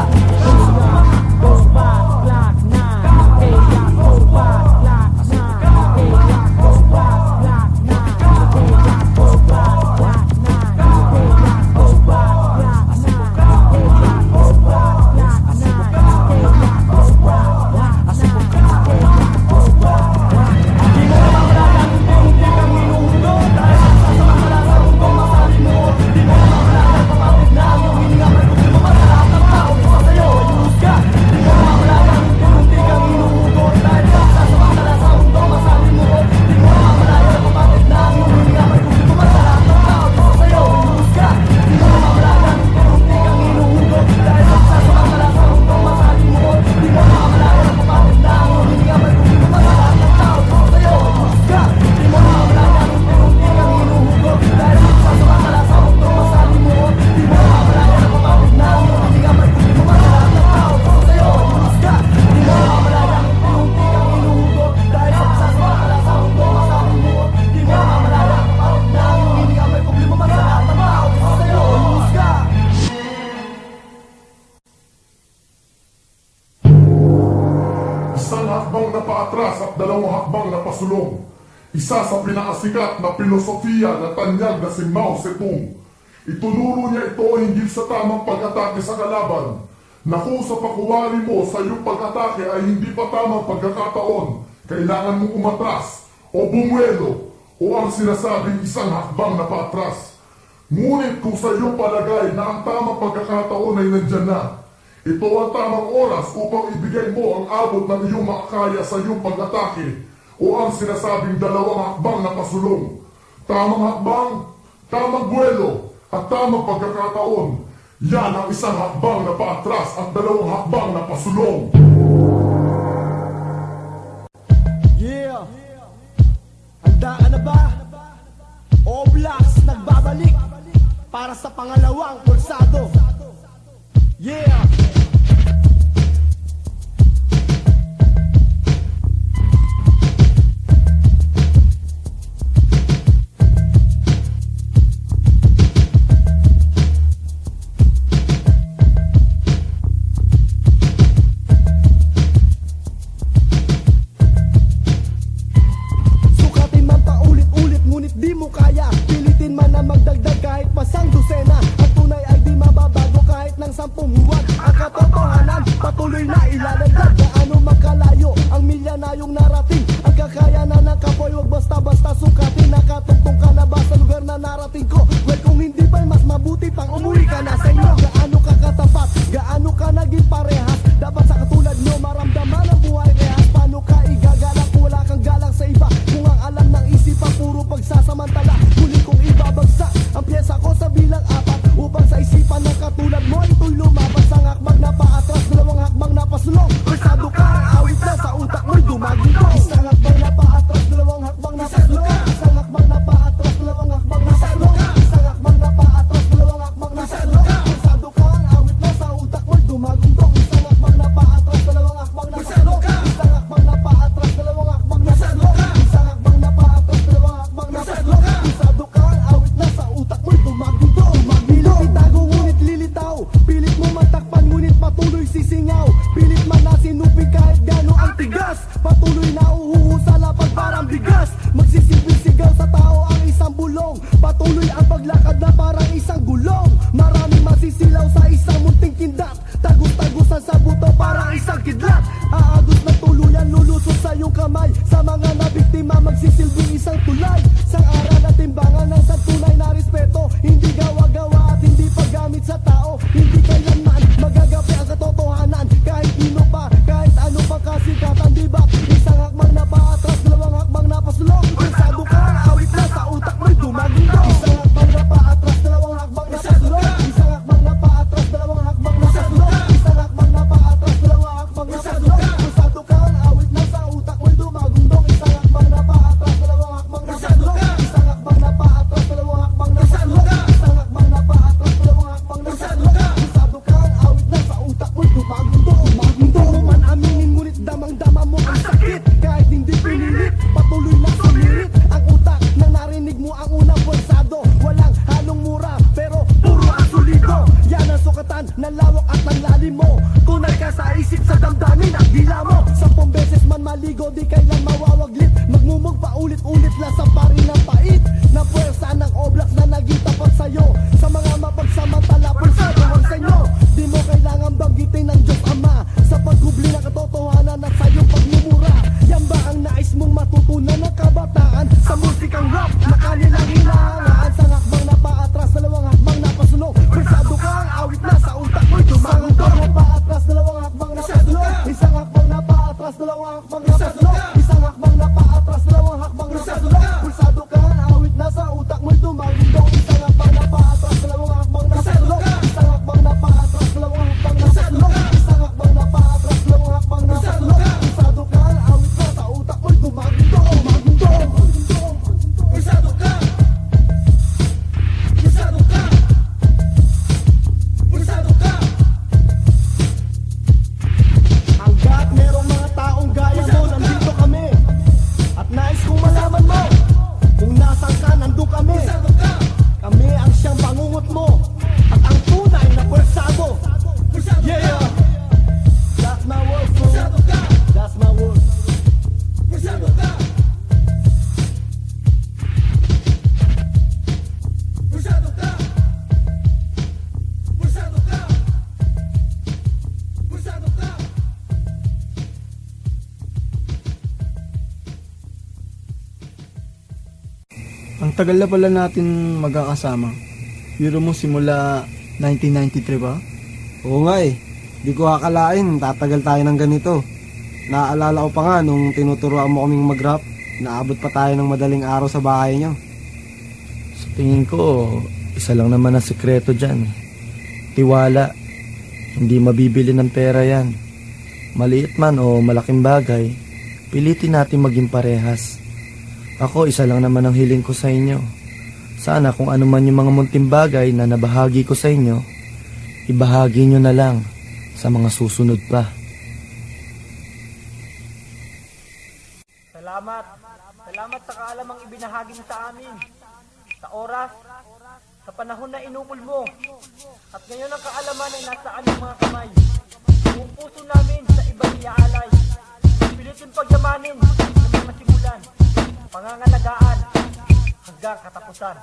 Goes by Glock 9. Hey, I go by Glock 9. Hey, I go by Glock 9. Hey, I go by Glock 9. Hey, I go by Glock 9. Hey, I go by Glock 9. Hey, I go by Glock 9. Hey, I go by Di mo na mamalayan, unti-unti kang hinuhugot dahil sa pagsasamantala sa mundong masalimuot. Di mo na mamalayan ang papatid na ang iyong hininga may kumlimuman sa lahat ng tao. Diyos sa sayo ay uhusga. Di mo na mamalayan, unti-unti kang hinuhugot dahil sa pagsasamantala sa mundong masalimuot. Di mo na mamalayan ang papatid na ang iyong hininga may kumlimuman sa lahat ng tao. Diyos sa sayo ay uhusga. Di mo na mamalayan, unti-unti kang hinuhugot dahil sa pagsasamantala sa mundong masalimuot. Di mo na mamalayan ang papatid na ang iyong hininga may kumlimuman sa lahat ng tao. Diyos sa sayo ay uhusga. Di mo na mamalayan, unti-unti kang hinuhugot dahil sa pagsasamantala sa mundong masalimuot. Di mo na mamalayan ang papatid na ang iyong hininga may kumlimuman sa lahat ng tao. Diyos sa sayo ay uhusga. Di mo na mamalayan, unti-unti kang hinuhugot dahil sa pagsasamantala sa mundong masalimuot. Di mo na mamalayan ang papatid na ang iyong hininga may kumlimuman sa lahat ng tao. Diyos sa sayo ay uhusga. Isang hakbang na paatras at 2 hakbang na pasulong. Isa sa pinakasikat na filosofiya na tanyag na si Mao Zedong. Itunuro niya ito hinggil sa tamang pag-atake sa kalaban, na kung sa pakuwari mo sa iyong pag-atake ay hindi pa tamang pagkakataon, kailangan mong umatras o bumuelo o ang sinasabing isang hakbang na paatras. Ngunit kung sa iyong palagay na ang tamang pagkakataon ay nandyan na, Ito ang tamang oras upang ibigay mo ang abot ng iyong makakaya sa iyong pag-atake o ang sinasabing dalawang hakbang na pasulong. Tamang hakbang, tamang buwelo, at tamang pagkakataon. Yan ang isang hakbang na paatras at dalawang hakbang na pasulong. Yeah! Handaan na ba? Oblaks nagbabalik para sa pangalawang pulsado. Yeah! Sukatin man paulit-ulit ngunit di mo kaya. Pilitin man na magdagdag kahit pasang dosena. Ang tunay ay di mababago kahit ng 10 buwan. Ang katotohanan patuloy na ilalagdag. Gaano makalayo ang milyonayong narating. Ang kakayanan ng kapoy wag basta-basta sukatin. Nakatungtong ka na ba sa lugar na narating ko? Well kung hindi pa mas mabuti pang umuwi ka na sa inyo. Gaano ka katapat, gaano ka naging parehas. Dapat sa katulad nyo maramdaman ang buhay rehas. Paano ka igagalak kung wala kang galang sa iba? Kung ang alam ng isipan puro pagsasamantala. Muli kong ibabagsak ang pyesa ko sa bilang 4 upang sa isipan ng katulad mo ito'y lumaban. Sa hakbang na paatras, dalawang hakbang na pasulong. Versado ka, ang awit na sa utak mo'y dumagito. Isang hakbang na paatras, dalawang hakbang na pasulong. Isang hakbang na paatras, dalawang hakbang na pasulong. Isang hakbang na paatras, dalawang hakbang na pasulong. Versado ka, ang awit na sa utak mo'y dumagito. Isang hakbang na paatras, dalawang hakbang na pasulong. Isang hakbang na paatras, dalawang hakbang na pasulong. Isang hakbang na paatras, dalawang hakbang na pasulong. Versado ka, ang awit na sa utak mo'y dumagito. Magbilog, itago ngunit lilitaw. Pilit mo matakpan ngunit patuloy sisingaw. Pilit man na sinupig kahit gano ang tigas. Patuloy na uhuho sa lapag parang bigas. Magsisilbing sigaw sa tao ang isang bulong. Patuloy ang paglakad na parang isang gulong. Maraming masisilaw sa isang munting kindat. Tagus-tagusan sa buto parang isang kidlat. Aagos na tuluyan lulusot sa iyong kamay. Sa mga nabiktima magsisilbing isang tulay. Sang aral at timbangan ng santunay na respeto. Hindi gawa-gawa at hindi paggamit sa tao. Hindi kailanman magagapi ang katotohanan. Kahit ino pa, kahit ano pa kasikatan, diba? Isang hakbang na paatras, dalawang hakbang na pasulong. Versado ka, ang awit na sa utak mo'y dumagundo. Isang hakbang na paatras, dalawang hakbang na pasulong. Isang hakbang na paatras, dalawang hakbang na pasulong. Isang hakbang na paatras, dalawang hakbang na pasulong. Versado ka, ang awit na sa utak mo'y dumagundong. Isang hakbang na paatras, dalawang hakbang na pasulong. Isang hakbang na paatras, dalawang hakbang na pasulong. Isang hakbang na paatras, dalawang hakbang na pasulong. Versado ka, ang awit na sa utak mo'y dumagundong. Hindi mo man aminin ngunit damang-dama mo ang sakit. Kahit hindi pinilit, patuloy na sumirit. Ang utak na narinig mo ang unang pulsado. Walang halong mura, pero puro ang solido. Yan ang sukatan ng lawak at ng lalim mo. Tunay ka sa isip, sa damdamin at dila mo. 10 beses man maligo, di kailan mawawaglit. Magmumug pa ulit-ulit lang sa parin ng pait. Na puwersa ng oblak na naging tapat sa'yo. Sa mga mapagsamantala, pulsado ang sa'yo. Di mo kailangan banggitin ng Diyos Ama. Sa paghubli ng katotohanan at sa iyong pagmumura. Yan ba ang nais mong matutunan ng kabataan? Sa musikang rap na kanilang hinahangaan. Sa hakbang na paatras, dalawang hakbang na pasulong. Versado ka, ang awit na sa utak mo'y dumagundong. Isang hakbang na paatras, dalawang hakbang na pasulong. Isang hakbang na paatras, dalawang hakbang na pasulong. Isang hakbang na paatras, dalawang hakbang na pasulong. Versado ka, ang awit na sa utak mo'y dumagundong. Isang hakbang na paatras, dalawang hakbang na pasulong. Isang hakbang na paatras, dalawang hakbang na pasulong. Isang hakbang na paatras, dalawang hakbang na pasulong. Versado ka, ang awit na sa utak mo'y dumagundong. Versado ka. Versado ka. Versado ka. Hanggat merong mga taong gaya mo, nandito kami. At nais kong malaman mo, kung nasan ka, nandun kami. Kami ang siyang bangungot mo, at ang tunay na pwersado. Yeah! That's my word, bro. That's my word. Versado ka. Versado ka. Versado ka. Versado ka. Ang tagal na pala natin magkakasama. Biro mo simula 1993 ba? Oo nga eh. Di ko akalain, tatagal tayo ng ganito. Naaalala ko pa nga nung tinuturuan mo kaming mag-rap, naabot pa tayo ng madaling araw sa bahay nyo. Sa tingin ko, isa lang naman ang sekreto dyan. Tiwala. Hindi mabibili ng pera yan. Maliit man o malaking bagay, pilitin natin maging parehas. Ako, isa lang naman ang hiling ko sa inyo. Sana kung ano man yung mga munting bagay na nabahagi ko sa inyo, ibahagi nyo na lang sa mga susunod pa. Salamat. Salamat sa kaalamang ibinahagi mo sa amin. Sa oras, sa panahon na inukol mo. At ngayon ang kaalaman ay nasa aming mga kamay. Buong puso namin sa ibang iaalay. Pilitin pagyamanin sa mga simulan. Pangangalagaan hanggang katapusan.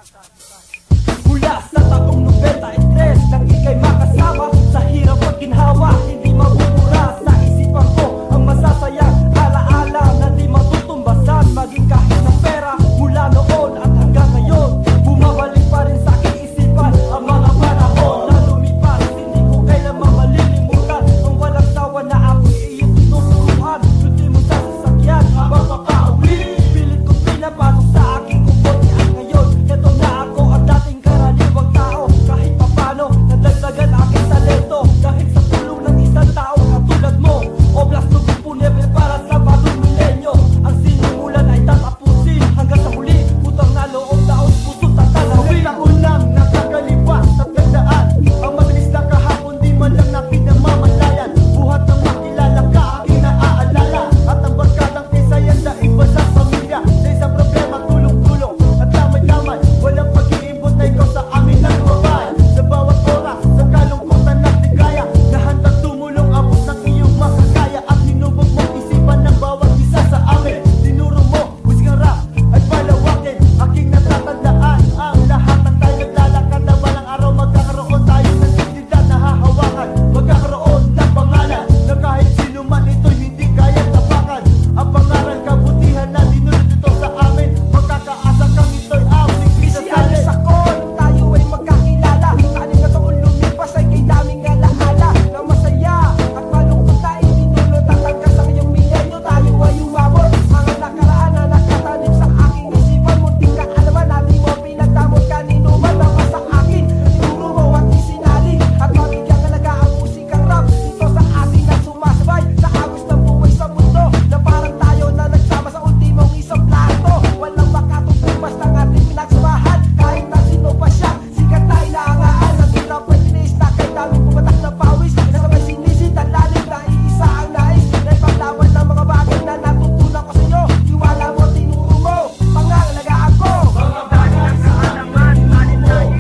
Mula sa taong 93 nang ika'y makasama sa hirap at ginhawa, hindi mabubura sa isipan ko ang masasayang alaala na di matutumbasan. Maging kahit ng pera mula noon at hanggang ngayon, bumabalik pa rin sa aking isipan ang mga panahon na lumipas. Hindi ko kailanman malilimutan ang walang sawa na ako'y iyong tinuturuan. Luti mo sa sasakyan habang makauwi, pilit kong pinapasok sa aking kupot. At ngayon, eto na ako ang dating karaniwang tao. Kahit papano, nadagdagan aking talento dahil sa tulong ng isang tao katulad mo. Oblas Nugupunebre para sa bagong milenyo. Ang sinimulan ay tatapusin hanggang sa huli. Utang na loob, daos puso tatanawin. Taon lang nakakalipas at gandaan. Ang mabilis na kahapon, di man lang natin namamalayan. Buhat ng makilala ka, aking naaalala. At ang barkadang pisayan na iba sa pamilya. Sa isang problema, tulong-tulong at damay-damay. Walang pag-iimbot na ikaw sa amin ang lumabay. Sa bawat oras, sa kalungkutan at ligaya, na handang tumulong abot ng iyong makakaya. At hinubog mong isipan ng bawat isa sa amin. Tinuro mo, musikang rap at palawakin. Aking natatandaan ang lahat ng tayo naglalakad na balang araw magkakaroon tayo ng dignidad na hahawakan. Magkakaroon ng pangalan na kahit sino man ito'y hindi kaya tapakan. Ang pangaral kabutihan na dinulot ito sa amin, magkakaasa kang ito'y aming isasalin. Sa kon, tayo ay magkakilala. Tanim na taon lumipas ay kay daming alaala na masaya at malungkot na itinulot at hanggang sa ngayong milenyo tayo ay umabot. Mga nakaraan na nakatanim sa aking isipan, munting kaalaman natin mo pinagdamot kanino man ang sa akin. Tinuro mo at isinali at mabigyan kalaga ang musikang rap dito sa atin na sumasabay sa agos ng buhay sa mundo na parang tayo na nagsama sa ultimong isang plato. Walang makatutumas ng ating pinagsamahan kahit na sino pa siya. Sikat na inaangaan at sila pwede na istak kay daming pumatak na pawis. Kasabay sinisid ang lalim na iisa ang nais na ipaglaban ng mga bagay na natutunan ko sa inyo. Iwala mo, tinuro mo, pangangalagaan ko. Mga bagay ng kaalaman, salinlahi.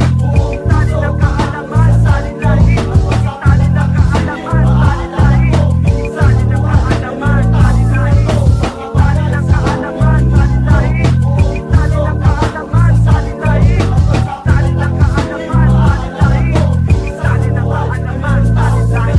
Tali ng kaalaman, salinlahi. Tali ng kaalaman, salinlahi. Tali ng kaalaman, salinlahi. Tali ng kaalaman, salinlahi. Tali ng kaalaman, salinlahi. Tali ng kaalaman, salinlahi. Tali ng kaalaman, salinlahi.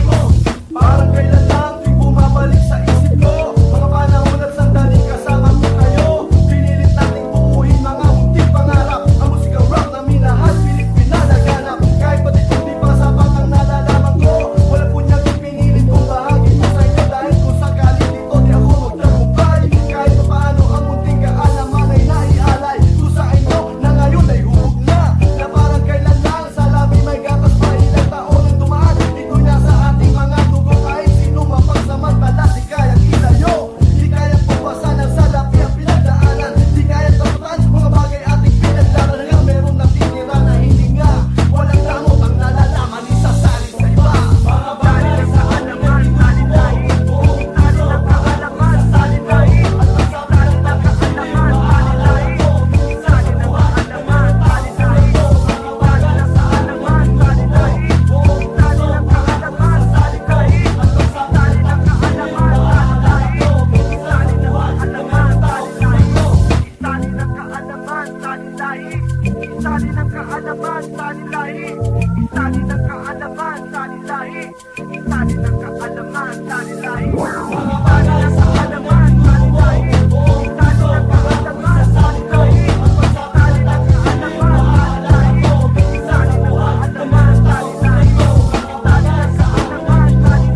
Parang kailan lang di bumabalik sa isip ko mga panahon at sandaling kasama ko kayo. Pinilit nating buuin mga munting pangarap. Ang musikang rap na minahal, pilit pinalaganap. Kahit pati kung di pa sapat ang nalalaman ko, wala po niyang ipinilit kong bahagi ko sa inyo. Dahil kung sakali dito di ako magtagumpay, kahit pa paano ang munting kaalaman ay naialay ko sa inyo na ngayon ay hubog na. Na parang kailan lang sa labi may gatas pa ilang taon ang dumaan. Ito'y nasa ating mga dugo kahit sino mapagsamantala. Di kayang ilayo, di kayang puwasan ang salapi ang pinagdaanan. Di kayang taputan mga bagay ating pinagdaanan. Nga meron natitira na hindi nga walang damot ang nalalaman isasalin sa iba. Mga bagay sa alaman, salinlahi. Tali ng kaalaman, salinlahi. Tali ng kaalaman, salinlahi. Tali ng kaalaman, salinlahi. Tali ng kaalaman, salinlahi. Tali ng kaalaman, salinlahi. Tali ng kaalaman, salinlahi. Tali ng kaalaman, salinlahi. Tali ng kaalaman, salinlahi. Tali ng kaalaman, salinlahi. Tali ng kaalaman, salinlahi. Mga bagay sa alaman, salinlahi. Tali ng kaalaman, salinlahi. Tali ng kaalaman, salinlahi. Tali ng kaalaman, salinlahi. Tali ng kaalaman, salinlahi.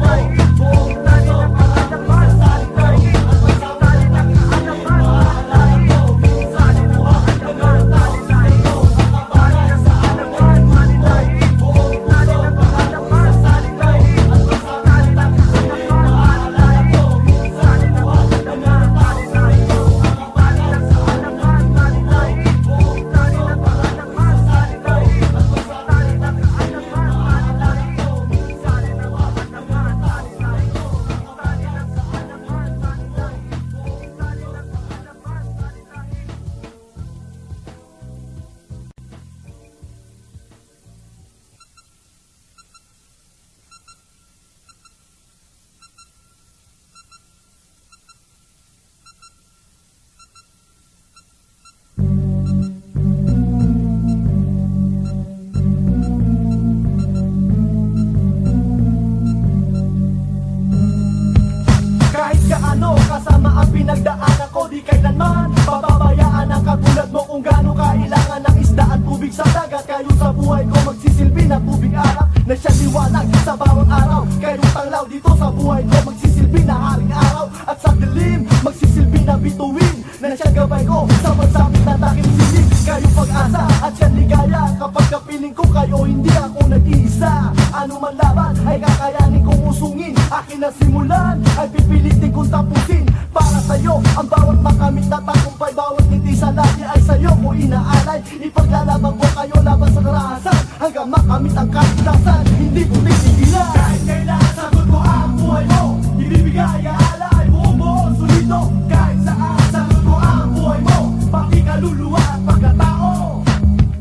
Di kailanman pababayaan ang katulad mo kung gaano kailangan ng isda at tubig sa dagat. Kayo sa buhay ko magsisilbi na tubig arap na siya liwanag sa bawang araw. Kayo tanglaw dito sa buhay ko magsisilbi na haring araw. At sa dilim magsisilbi na bituin na siya gabay ko sa magsapit na takip silig. Kayo pag-asa at siya ligaya kapag kapiling ko kayo hindi ako nag-iisa. Ano man laban ay kakayanin kong usungin. Akin na simulan ay pipilitin kong tapusin. Para sa'yo ang bawat makamit na tagumpay, bawat ngiti sa labi ay sa'yo ko inaalay. Ipaglalaban ko kayo laban sa karahasan hanggang makamit ang kaligtasan. Hindi ko titigilan. Kahit kailan sagot ko ang buhay mo, ibibigay alay buong buo solido. Kahit saan sagot ko ang buhay mo, pati kaluluwa at pagkatao.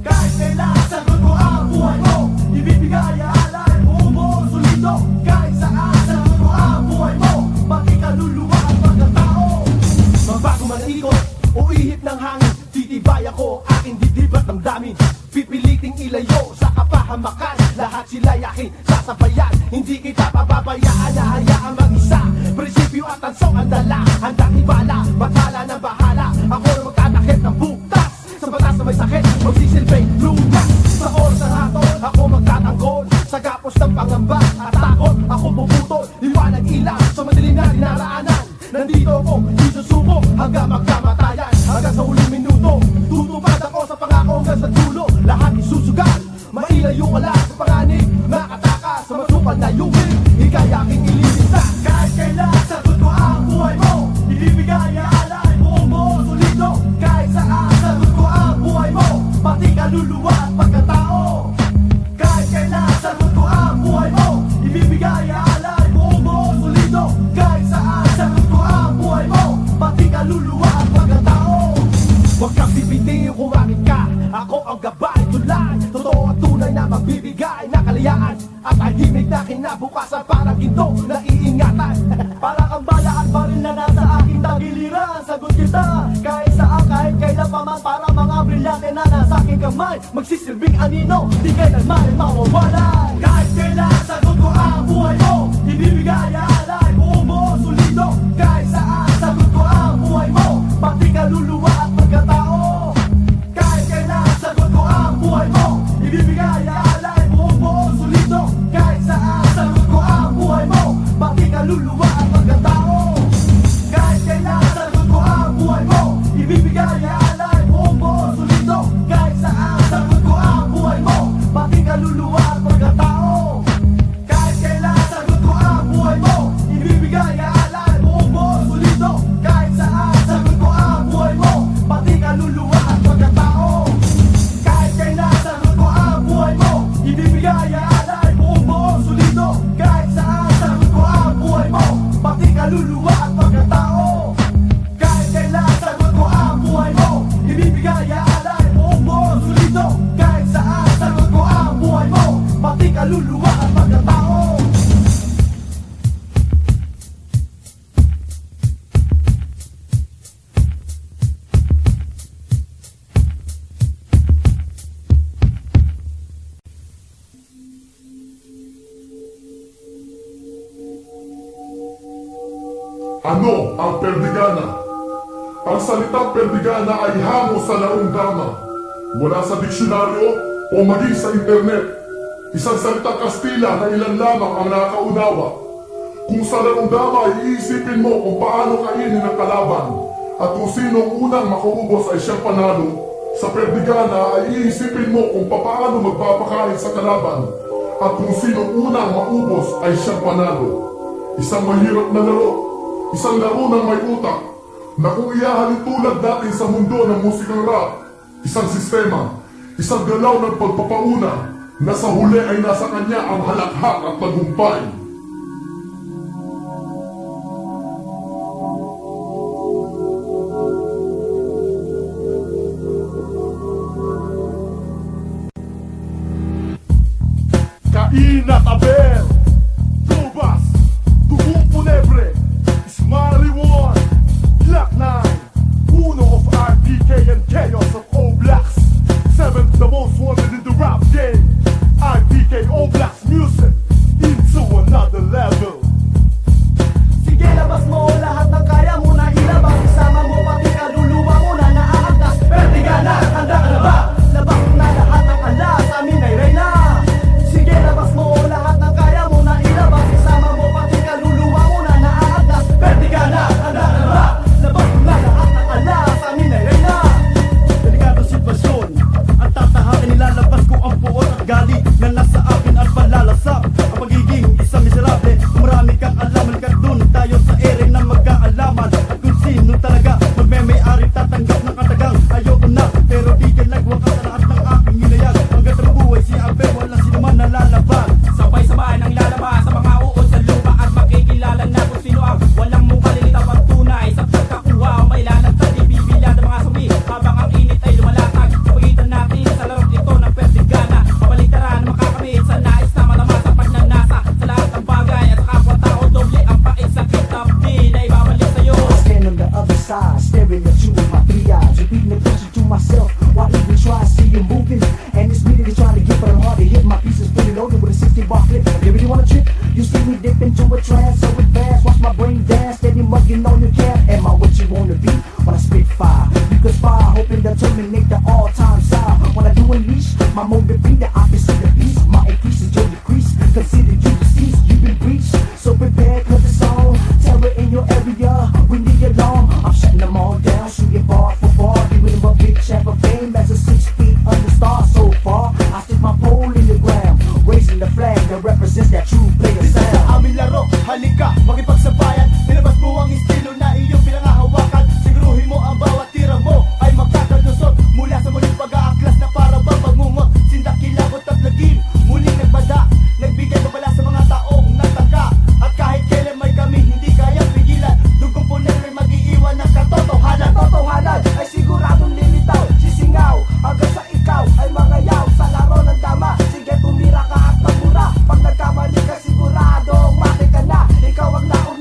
Kahit kailan sagot ko ang buhay mo, ibibigay alay buong buo solido. Kahit saan sagot ko ang buhay mo, pati kaluluwa at pagkatao. Magbago man ang ikot o ihip ng hangin, titibay ako aking dibdib at damdamin. Pipiliting ilayo sa kapahamakan, lahat sila yakin, sasabayan. Hindi kita pababayaan na hayaan mag-isa. Prinsipyo at tansong ang dala, handang ibala, batala ng bahala. Ako na magtatakip ng butas, sa batas na may sakit, magsisilbing lunas. Sa oras ng hatol, ako magtatanggol, sa gapos ng pangamba at takot. Ako puputol, liwanag ilaw sa madilim na dinaraanan. Nandito ako, di susuko hanggang magkamatayan. Hanggang sa huling minuto, tutupad ako sa pangako hanggang sa dulo. Lahat isusugal, mailayo ka lang sa panganib. Nakataka sa masukal na yungin, ika'y aking ililigtas. Kahit kailan sagot ko ang buhay mo, ibibigay alay buong buo solido. Kahit saan sagot ko ang buhay mo, pati kaluluwa at pagkatao. Kahit kailan sagot ko ang buhay mo, ibibigay alay buong buo solido. Kahit saan sagot ko ang buhay mo, pati kaluluwa at pagkatao. Huwag kang bibiting, kumamit ka, ako ang gabay, tulay. Totoo at tunay na magbibigay na kalayaan at tahimik na kinabukasan, parang ginto na iingatan. Para kang bala at baril na nasa aking tagiliran. Sagot kita kahit saan, kahit kailan pa man. Para mga brilyante na nasa aking kamay, magsisilbing anino, di kailanman ay mawawalan. Kahit kailan sagot ko ang buhay mo, ibibigay alay buong buo solido. Kahit saan sagot ko ang buhay mo, pati kaluluwa at pagkatao. Kahit kailan sagot ko ang buhay mo, ibibigay alay buong buo solido. Kahit saan sagot ko ang buhay mo, pati kaluluwa at pagkatao. Kahit kailan sagot ko ang buhay mo, ibibigay alay buong buo solido. Kahit saan sagot ko ang buhay mo, pati kaluluwa at pagkatao. Kahit kailan sagot ko ang buhay mo, ibibigay alay buong buo solido. Kahit saan sagot ko ang buhay mo, pati kaluluwa at pagkatao. Kahit kailan sagot ko ang buhay mo, ibibigay alay buong buo solido. Kahit saan sagot ko ang buhay mo, pati kaluluwa at pagkatao. Kahit kailan sagot ko ang buhay mo, ibibigay alay buong buo solido. Kahit saan sagot ko ang buhay mo, pati kaluluwa at pagkatao. Ano ang perdigana? Ang salitang perdigana ay hango sa larong-dama. Mula sa diksyonaryo o maging sa internet, isang salitang Kastila na ilan lamang ang nakakaunawa. Kung sa larong-dama ay iisipin mo kung paano kainin ang kalaban at kung sinong unang makaubos ay siyang panalo, sa perdigana ay iisipin mo kung paano magpapakain sa kalaban at kung sinong unang maubos ay siyang panalo. Isang mahirap na laro, isang laro ng may utak na kung iyahalin tulad natin sa mundo ng musikang rap, isang sistema, isang galaw ng pagpapauna na sa huli ay nasa kanya ang halakhak at tagumpay. Cain at Abel, Tobas, Dugong Funebre, Ismari One, Black Nine, Uno of RPK and Chaos of O-Blacks, seventh the most wanted in the rap game, RPK O-Blacks music, into another staring at you with my 3 eyes, repeating the question to myself. Why even try? See you moving, and it's me that is trying to get, but I'm hard to hit. My piece is fully loaded with a 60-bar clip. You really wanna trip? You see me dip into a trance so advanced. Watch my brain dance, steady mugging on your cap. Am I what you wanna be? When I spit fire, you could fire, hoping to terminate the all-time style. When I do unleash, my motive be the opposite of peace. My increase is your decrease. Consider you deceased, you've been breached. So prepare, cause it's on. Terror in your area, we need alarm. I'm shutting them all down, shooting bar for bar. Giving them a big check of fame as a 6 feet under star. So far, I stick my pole in the ground, raising the flag that represents that true player sound. Aming laro, halika, makipagsabayan. Nilabas mo ang estilo na iyong pinangahawakan. Siguruhin mo ang bawat tira mo ay magkakalusot mula sa muling pag-aaklas na para bang magungot. Sindak, kilabot at lagim, muling nagbada. Nagbigay babala sa mga taong nagtaka. At kahit kailan may kami hindi kayang pigilan. Dugong punan ay mag-iiwan ng katotohanan. Totohanan ay siguradong lilitaw, sisingaw hanggang sa ikaw ay mangayaw sa laro ng dama. Sige, tumira ka at magmura. Pag nagkamali ka siguradong mati ka na. Ikaw ang nauna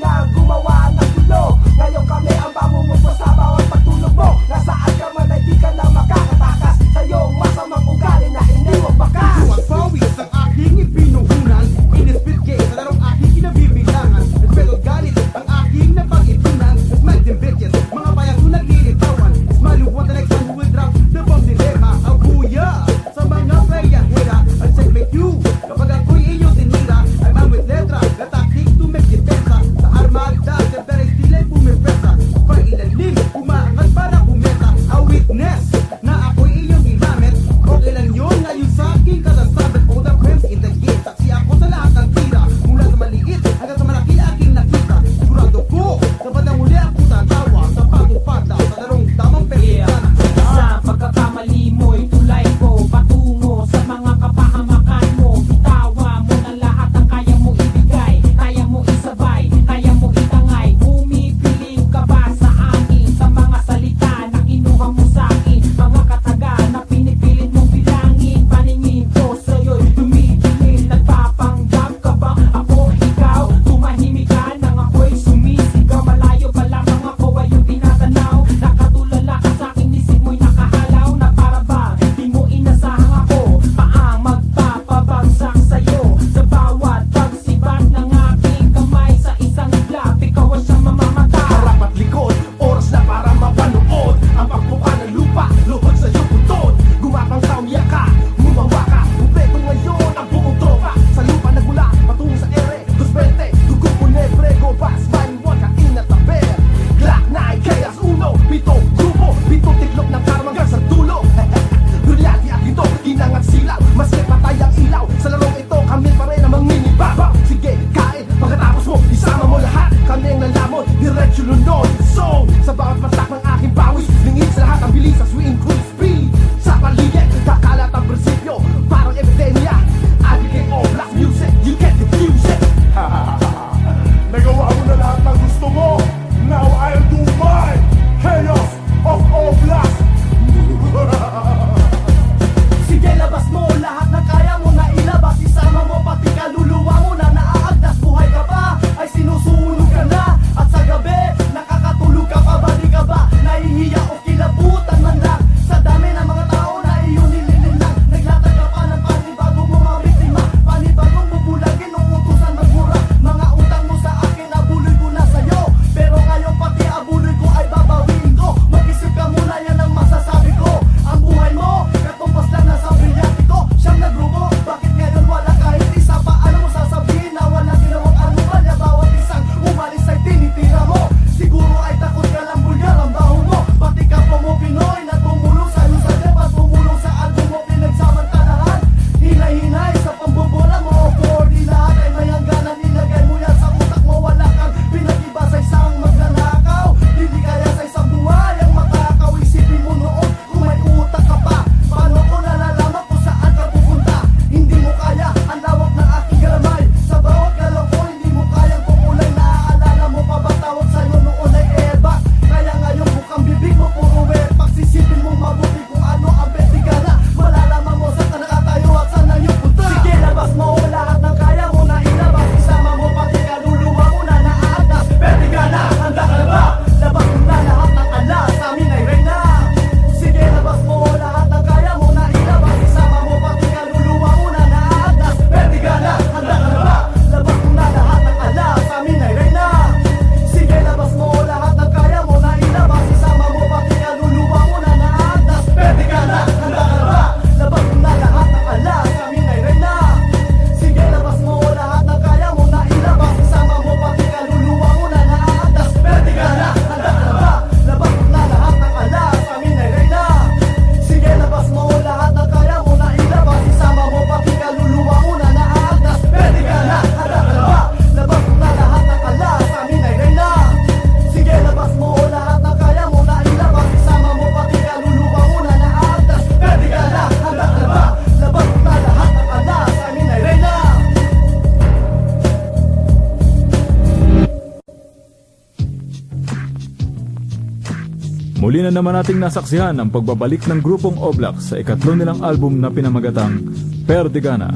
Muli na naman nating nasaksihan ang pagbabalik ng grupong Oblax sa ikatlo nilang album na pinamagatang Perdigana.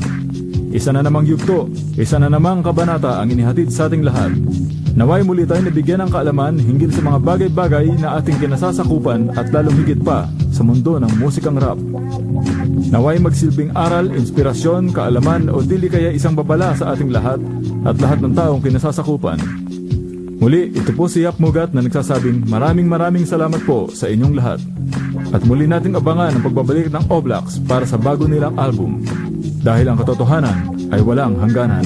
Isa na namang yugto, isa na namang kabanata ang inihatid sa ating lahat. Naway muli tayo nabigyan ng kaalaman hinggil sa mga bagay-bagay na ating kinasasakupan at lalong higit pa sa mundo ng musikang rap. Naway magsilbing aral, inspirasyon, kaalaman o dili kaya isang babala sa ating lahat at lahat ng taong kinasasakupan. Muli, ito po si Yap Mugat na nagsasabing maraming salamat po sa inyong lahat. At muli nating abangan ang pagbabalik ng Oblax para sa bago nilang album. Dahil ang katotohanan ay walang hangganan.